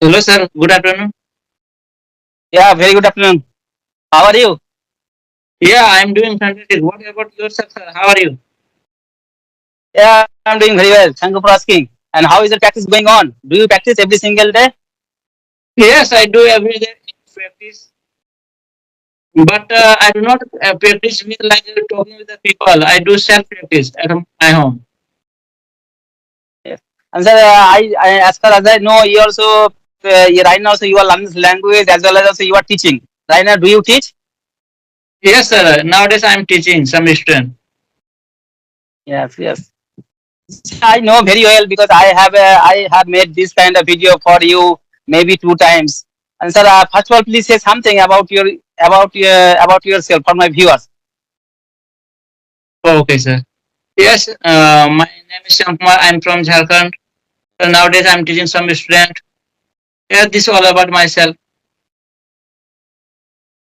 Hello, sir. Good afternoon. Yeah, very good afternoon. How are you? Yeah, I'm doing fantastic. What about yourself, sir? How are you? Yeah, I'm doing very well. Thank you for asking. And how is the practice going on? Do you practice every single day? Yes, I do every day in practice, but I do not practice with like talking with the people. I do self practice at my home. Yes. And sir, as far as I know, you also right now, so you are learning this language as well as also you are teaching. Right now, do you teach? Yes, sir. Nowadays I'm teaching some student. Yes, yes. See, I know very well because I have made this kind of video for you maybe two times. And sir, first of all, please say something about yourself for my viewers. Okay, sir. Yes, my name is Shamkumar. I'm from Jharkhand. So nowadays I'm teaching some student. Yeah, this is all about myself.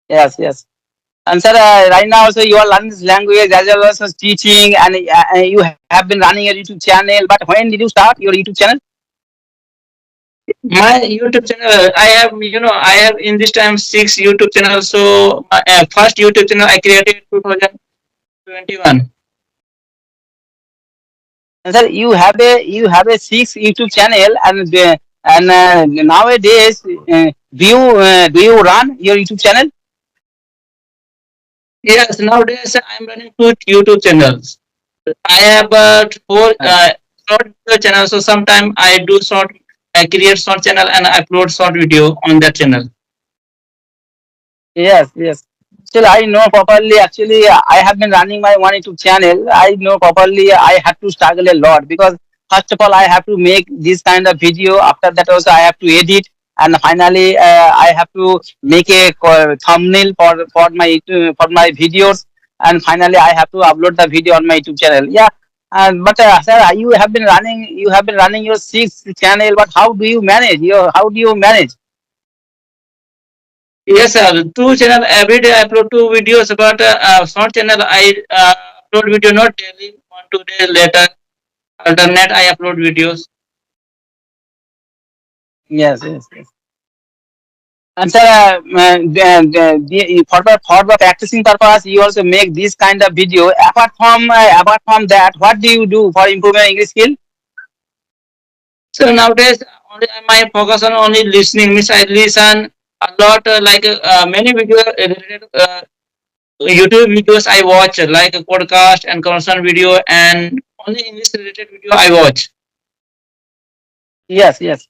Yes, yes. And sir, right now also you are learning this language as well as teaching, and you have been running a YouTube channel. But when did you start your YouTube channel? My YouTube channel, I have, I have in this time six YouTube channels. So my first YouTube channel I created 2021. And sir, you have a six YouTube channel, and nowadays, do you run your YouTube channel? Yes, nowadays I'm running two YouTube channels. I have four short video channels. So sometimes I do short, I create short channel and upload short video on that channel. Yes, yes. Still, I know properly. Actually, I have been running my one YouTube channel. I know properly. I have to struggle a lot because first of all, I have to make this kind of video. After that, also I have to edit, and finally, I have to make a thumbnail for my videos, and finally, I have to upload the video on my YouTube channel. Yeah. But sir, you have been running your six channel. But how do you manage? How do you manage? Yes, sir. Two channel every day I upload two videos. But short channel I upload video not daily. 1 2 days later, alternate I upload videos. Yes, yes, yes. And sir, for the practicing purpose, you also make this kind of video. Apart from that, what do you do for improving English skill? So nowadays, only my focus on only listening. Means I listen a lot, like many video related YouTube videos I watch, like a podcast and concern video, and only English related video I watch. Yes, yes.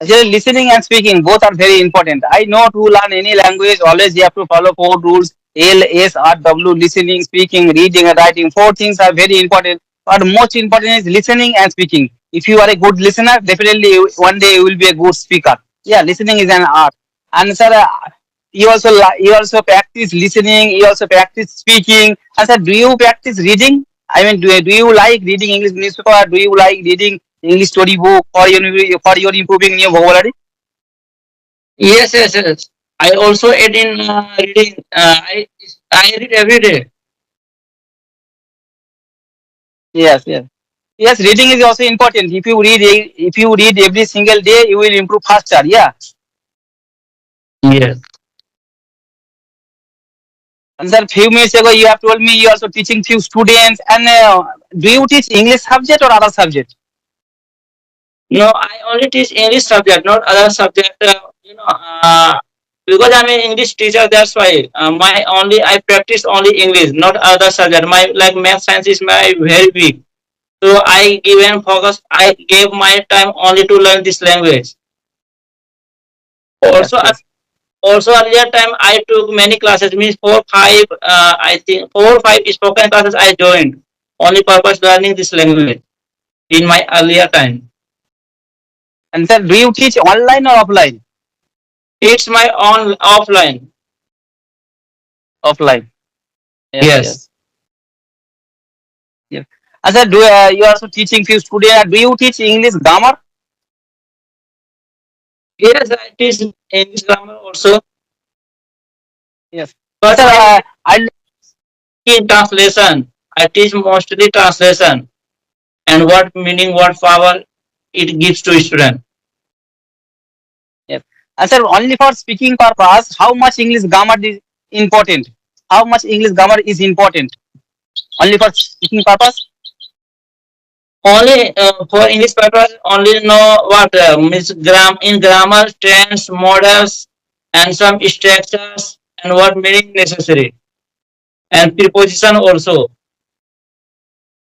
Actually, listening and speaking both are very important. I know to learn any language, always you have to follow four rules: L, S, R, W. Listening, speaking, reading, and writing. Four things are very important. But most important is listening and speaking. If you are a good listener, definitely one day you will be a good speaker. Yeah, listening is an art. And sir, you also practice listening. You also practice speaking. And sir, do you practice reading? I mean, do you like reading English newspaper? Do you like reading English storybook for your improving your vocabulary? Yes, yes, yes. I also add in reading. I read every day. Yes, yes, yes. Reading is also important. If you read every single day, you will improve faster. Yeah. Yes. And sir, few minutes ago you have told me you also teaching few students. And do you teach English subject or other subject? No, I only teach English subject, not other subject. Because I'm an English teacher, that's why my only I practice only English, not other subject. My like math science is my very weak. So I given focus. I gave my time only to learn this language. Yes, Also, yes. also earlier time I took many classes. Means 4 5. I think 4 5 spoken classes I joined. Only purpose learning this language in my earlier time. And sir, do you teach online or offline? It's my own offline. Offline. Yes, Yes. yes. Yes. And sir, you are also teaching few students? Do you teach English grammar? Yes, I teach English grammar also, Yes. And but sir, my I in translation, I teach mostly translation and what meaning, what power it gives to student. And sir, only for speaking purpose, how much English grammar is important? How much English grammar is important? Only for speaking purpose? Only for English purpose, only know what means in grammar, tense, models, and some structures, and what meaning necessary, and preposition also.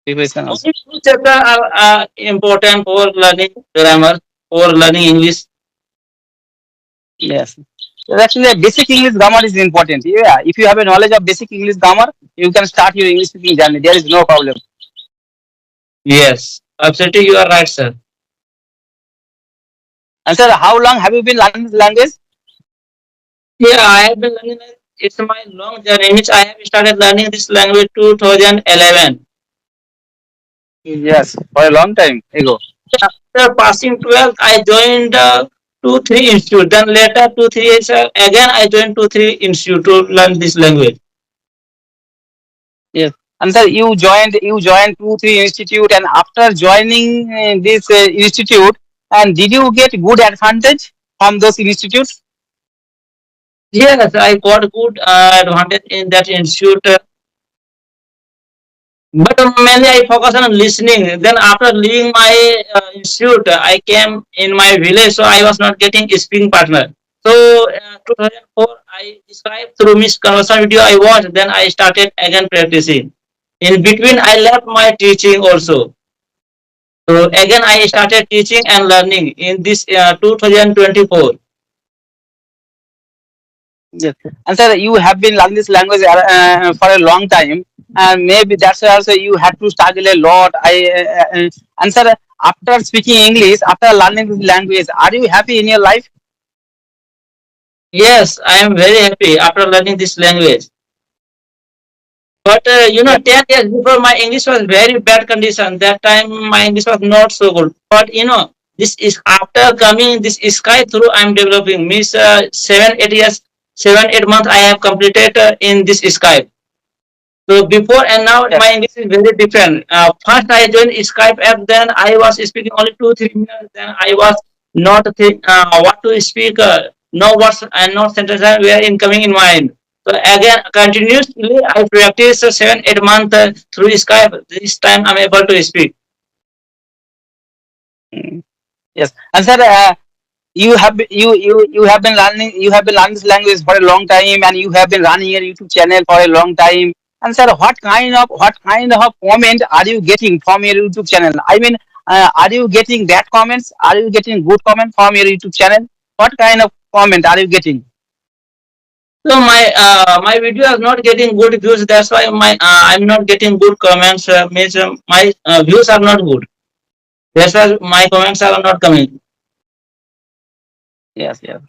Preparation also. Only two chapters are important for learning grammar, for learning English. Yes. So actually, basic English grammar is important. Yeah, if you have a knowledge of basic English grammar, you can start your English speaking journey. There is no problem. Yes, absolutely, you are right, sir. And sir, how long have you been learning this language? Yeah, I have been learning. It's my long journey, which I have started learning this language 2011. Yes, for a long time ago. After passing 12th, I joined 2-3 institute. Then later 2-3 years again I joined 2-3 institute to learn this language. Yes. And sir, you joined 2 3 institute, and after joining this institute, and did you get good advantage from those institutes? Yes, I got good advantage in that institute. But mainly I focus on listening. Then after leaving my institute, I came in my village, so I was not getting a speaking partner. So 2004, I described through Miss Conversation video I watched. Then I started again practicing. In between, I left my teaching also. So again, I started teaching and learning in this 2024. Yes. And sir, you have been learning this language for a long time, and maybe that's why also you had to struggle a lot. And sir, after speaking English, after learning this language, are you happy in your life? Yes, I am very happy after learning this language. But Yeah. 10 years before, my English was very bad condition. That time, my English was not so good. But this is after coming this sky through. I'm developing. Means 7-8 years, 7-8 months I have completed in this Skype. So before and now, Yes. my English is very different. First, I joined Skype app. Then I was speaking only 2-3 minutes. Then I was not think what to speak. No words and no sentences were incoming in mind. So again, continuously, I practice 7-8 months through Skype. This time, I'm able to speak. Mm. Yes. And sir, you have been learning this language for a long time, and you have been running your YouTube channel for a long time. And sir, what kind of comment are you getting from your YouTube channel? I mean, are you getting bad comments? Are you getting good comment from your YouTube channel? What kind of comment are you getting? So my video is not getting good views. That's why I'm not getting good comments. Means my views are not good. That's why my comments are not coming. Yes, yes.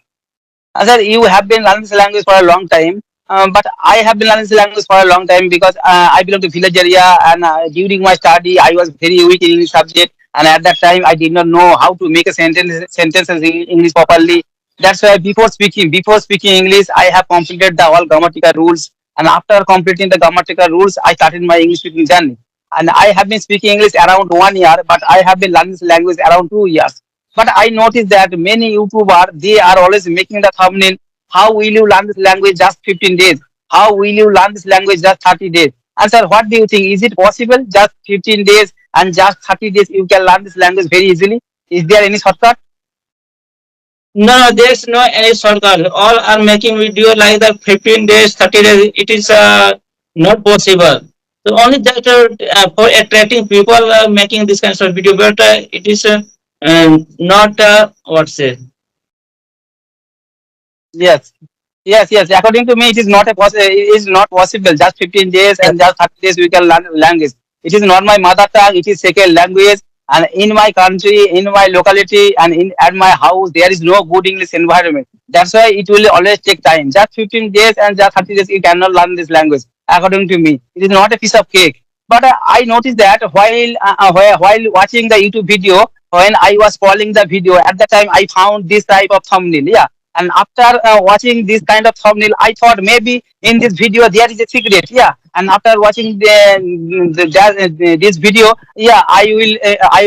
Sir, you have been learning this language for a long time, but I have been learning this language for a long time because I belong to village area, and during my study, I was very weak in English subject, and at that time, I did not know how to make a sentences in English properly. That's why before speaking English, I have completed the all grammatical rules, and after completing the grammatical rules, I started my English speaking journey. And I have been speaking English around 1 year, but I have been learning this language around 2 years. But I noticed that many YouTubers they are always making the thumbnail. How will you learn this language just 15 days? How will you learn this language just 30 days? And sir, what do you think? Is it possible just 15 days and just 30 days you can learn this language very easily? Is there any shortcut? No, there's no any shortcut. All are making video like the 15 days, 30 days. It is not possible. So only that for attracting people making this kind of video, but it is not what say. Yes. Yes, yes. According to me, it is not it is not possible. Just 15 days Yes. and just 30 days we can learn language. It is not my mother tongue. It is second language. And in my country, in my locality, and in at my house, there is no good English environment. That's why it will always take time. Just 15 days and just 30 days, you cannot learn this language. According to me, it is not a piece of cake. But I noticed that while watching the YouTube video, when I was following the video, at the time I found this type of thumbnail. Yeah, and after watching this kind of thumbnail, I thought maybe in this video there is a secret. Yeah, and after watching this video, yeah, I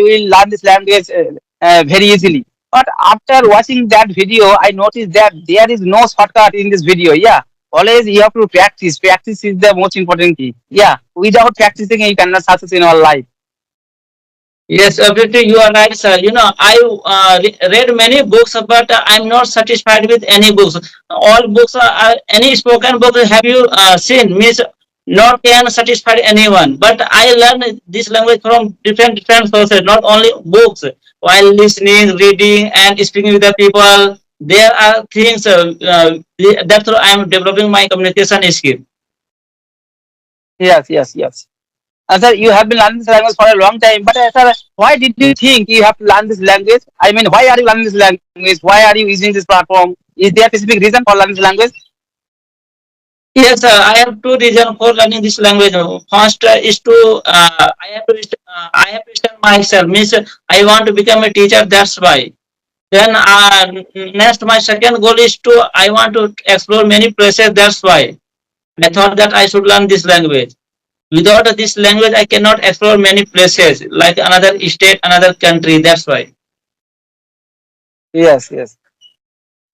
will learn this language very easily. But after watching that video, I noticed that there is no shortcut in this video. Yeah, always you have to practice. Practice is the most important key. Yeah, without practicing, you cannot success in our life. Yes, absolutely, you are right, sir. I read many books, but I'm not satisfied with any books. All books are any spoken book have you seen? Means not can satisfy anyone. But I learn this language from different sources, not only books. While listening, reading, and speaking with the people, there are things. That's why I'm developing my communication skill. Yes, yes, yes. Sir, you have been learning this language for a long time, but sir, why did you think you have to learn this language? I mean, why are you learning this language? Why are you using this platform? Is there a specific reason for learning this language? Yes, I have two reasons for learning this language. First is to I have to study myself. Means I want to become a teacher. That's why. Then next, my second goal is to I want to explore many places. That's why I thought that I should learn this language. Without this language, I cannot explore many places like another state, another country. That's why. Yes, yes.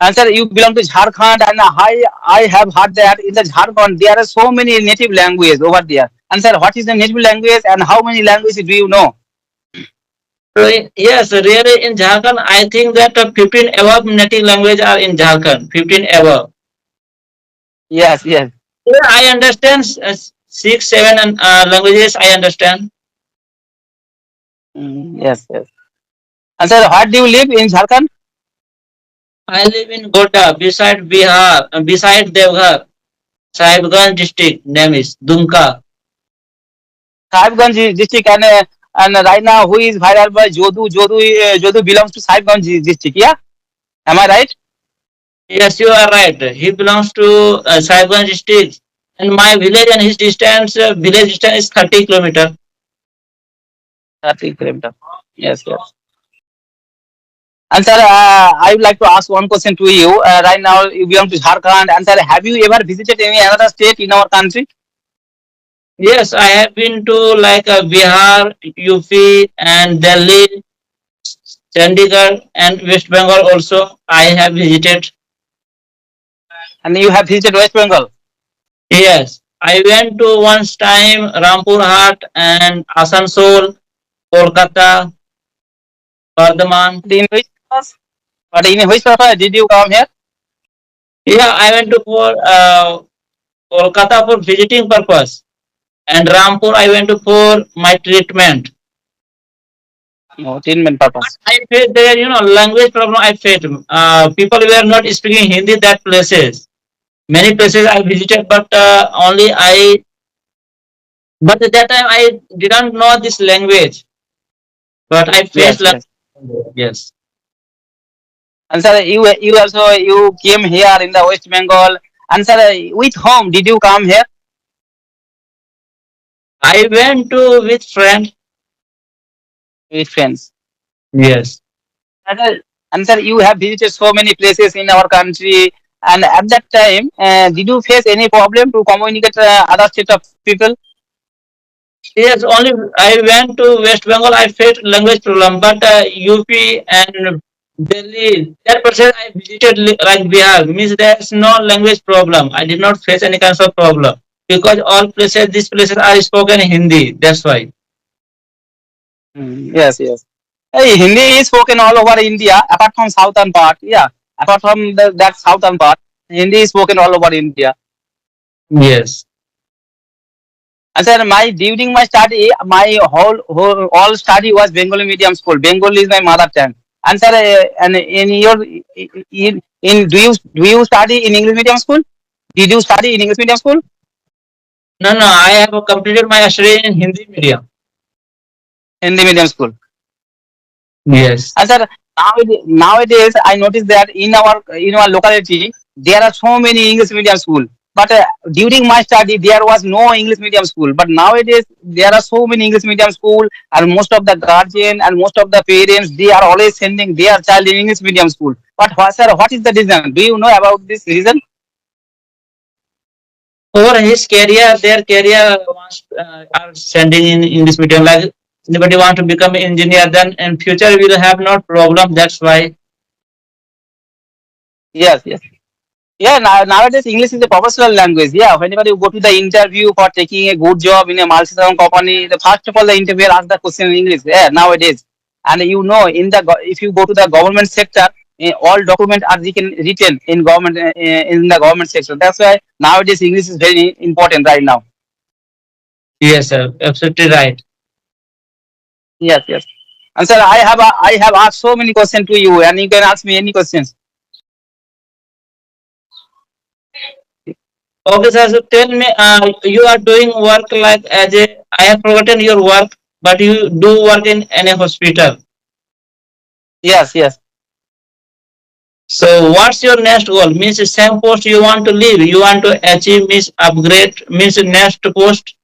And sir, you belong to Jharkhand, and I have heard that in the Jharkhand there are so many native languages over there. And sir, what is the native language and how many languages do you know? So, yes, really in Jharkhand, I think that 15 above native language are in Jharkhand. 15 above. Yes, yes. Yeah, I understand six, seven languages. I understand. Yes, yes. And sir, what do you live in Jharkhand? I live in Gota, beside Bihar, beside Devghar, Sahibganj district. Name is Dumka. Sahibganj district, and right now who is viral by Jodu? Jodu belongs to Sahibganj district. Yeah, am I right? Yes, you are right. He belongs to Sahibganj district, and my village and his distance, village distance is 30 kilometers. 30 kilometers. Yes, yes. And sir, I would like to ask one question to you. Right now, you belong to Jharkhand. And sir, have you ever visited any another state in our country? Yes, I have been to like Bihar, UP, and Delhi, Chandigarh, and West Bengal. Also, I have visited. And you have visited West Bengal. Yes, I went to once time Rampur Hat and Asansol, Kolkata, Bardhaman. But in which purpose? But in which purpose did you come here? Yeah, I went to for Kolkata for visiting purpose, and Rampur I went to for my treatment. No, treatment purpose. I faced there, language problem. I faced. People were not speaking Hindi that places. Many places I visited, but only I. But at that time I didn't know this language. But I faced Yes, yes. language. Yes. And sir, you also you came here in the West Bengal. And sir, with whom did you come here? I went to with friend. With friends. Yes. And sir, you have visited so many places in our country. And at that time, did you face any problem to communicate other state of people? Yes, only I went to West Bengal. I faced language problem, but UP and Delhi, that person I visited like Bihar means there's no language problem. I did not face any kinds of problem because all places, these places are spoken Hindi. That's why. Yes, yes. Hey, Hindi is spoken all over India, apart from southern part. Yeah, apart from that southern part, Hindi is spoken all over India. Yes. And sir, my during my study, my whole all study was Bengali medium school. Bengali is my mother tongue. And sir, and in your in do you study in English medium school? Did you study in English medium school? No, no. I have completed my study in Hindi medium. Hindi medium school. Yes. And sir, nowadays I noticed that in our locality there are so many English medium school. But during my study there was no English medium school. But nowadays there are so many English medium school, and most of the guardian and most of the parents they are always sending their child in English medium school. But sir, what is the reason? Do you know about this reason? For his career, their career wants, are sending in English medium. Like anybody want to become an engineer, then in future we will have no problem. That's why. Yes, yes. Yeah, nowadays English is a professional language. Yeah, whenever you go to the interview for taking a good job in a multinational company, the first of all the interviewer asks the question in English. Yeah, nowadays, and you know, if you go to the government sector, all documents are written in government in the government sector. That's why nowadays English is very important right now. Yes, sir. Absolutely right. Yes, yes. And sir, I have asked so many questions to you, and you can ask me any questions. Okay, sir. So tell me, you are doing work like as a. I have forgotten your work, but you do work in any hospital. Yes, yes. So what's your next goal? Means the same post you want to leave, you want to achieve, means upgrade, means next post.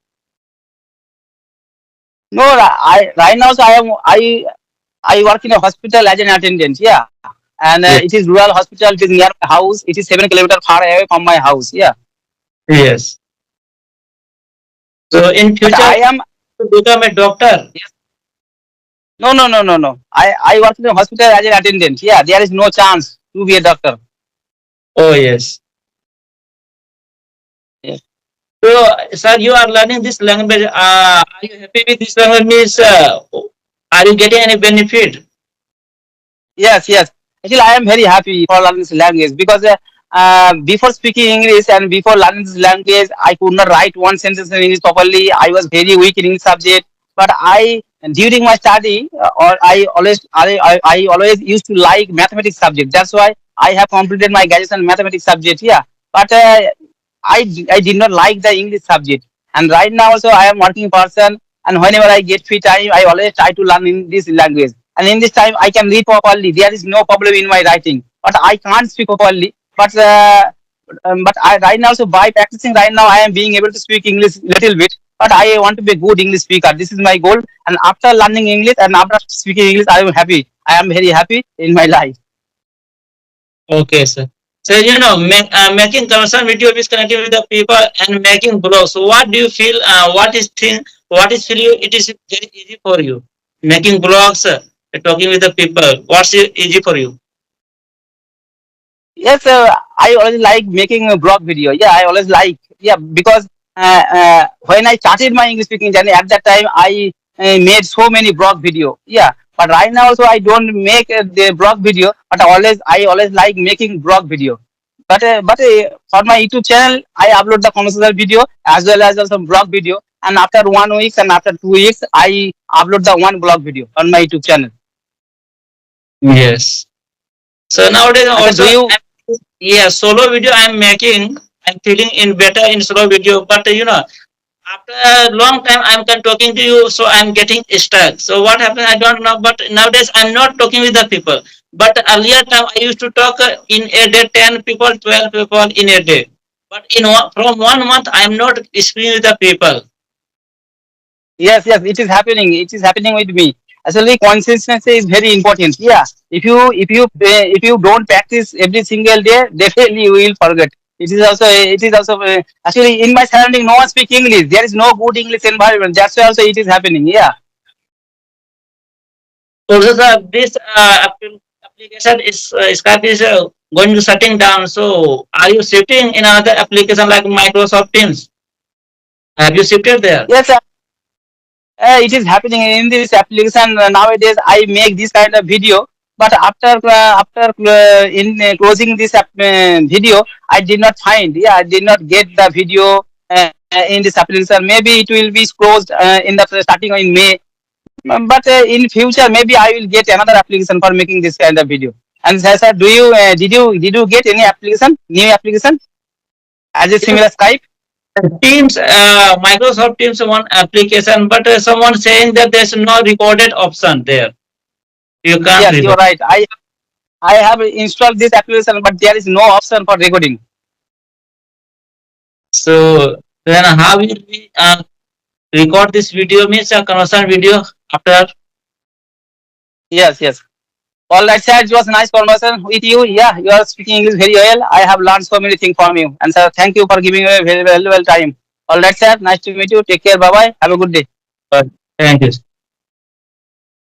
No, I right now so I work in a hospital as an attendant. Yeah, and it Yes. is rural hospital. It is near my house. It is 7 kilometers far away from my house. Yeah, Yes. So in but future, I am to become a doctor. yes. No, no, no, no, no. I work in a hospital as an attendant. Yeah, there is no chance to be a doctor. Oh yes. Yes. So sir, you are learning this language. Are you happy with this language? Means are you getting any benefit? Yes, yes. Actually, I am very happy for learning this language because before speaking English and before learning this language, I could not write one sentence in English properly. I was very weak in English subject. But I, during my study, or I always used to like mathematics subject. That's why I have completed my graduation mathematics subject. Yeah, but I did not like the English subject. And right now also I am working person, and whenever I get free time, I always try to learn in this language. And in this time, I can read properly. There is no problem in my writing, but I can't speak properly. But I right now, so by practicing right now, I am being able to speak English little bit. But I want to be a good English speaker. This is my goal. And after learning English and after speaking English, I am happy. I am very happy in my life. Okay, sir. So making conversation video is connecting with the people and making blogs. So what do you feel? What is feel you? It is very easy for you making blogs, talking with the people. What's easy for you? Yes, I always like making a blog video. Yeah, I always like. Yeah, because when I started my English speaking journey, at that time I made so many blog video. Yeah, but right now also I don't make the blog video, but I always like making blog video. But for my YouTube channel, I upload the conversational video as well as some blog video. And after 1 week and after 2 weeks, I upload the one blog video on my YouTube channel. Yes. So nowadays And so, also, do you? yeah, solo video I'm making. I'm feeling in better in solo video, but after a long time I'm talking to you, so I'm getting stuck. So what happened? I don't know. But nowadays I'm not talking with the people. But earlier time I used to talk in a day 10 people, 12 people in a day. But from 1 month I'm not speaking with the people. Yes, yes, it is happening. It is happening with me. Actually, consistency is very important. Yeah, if you don't practice every single day, definitely you will forget. It is also actually in my surrounding, no one speak English. There is no good English environment. That's why also it is happening. Yeah. So this application is Skype is going to shutting down. So are you shifting in another application like Microsoft Teams? Have you shifted there? Yes, it is happening in this application nowadays. I make this kind of video, but after closing this video, I did not find. Yeah, I did not get the video in this application. Maybe it will be closed in the starting in May. But in future, maybe I will get another application for making this kind of video. And sir, did you get any application, new application as a similar Skype? Teams, Microsoft Teams one application, but someone saying that there's no recorded option there. You can't Yes, you're record. right. I have installed this application, but there is no option for recording. So then how will we record this video? Means a conversation video after. Yes, yes. All right, sir. It was a nice conversation with you. Yeah, you are speaking English very well. I have learned so many things from you. And sir, thank you for giving me a very valuable time. All right, sir. Nice to meet you. Take care. Bye bye. Have a good day. Thank you.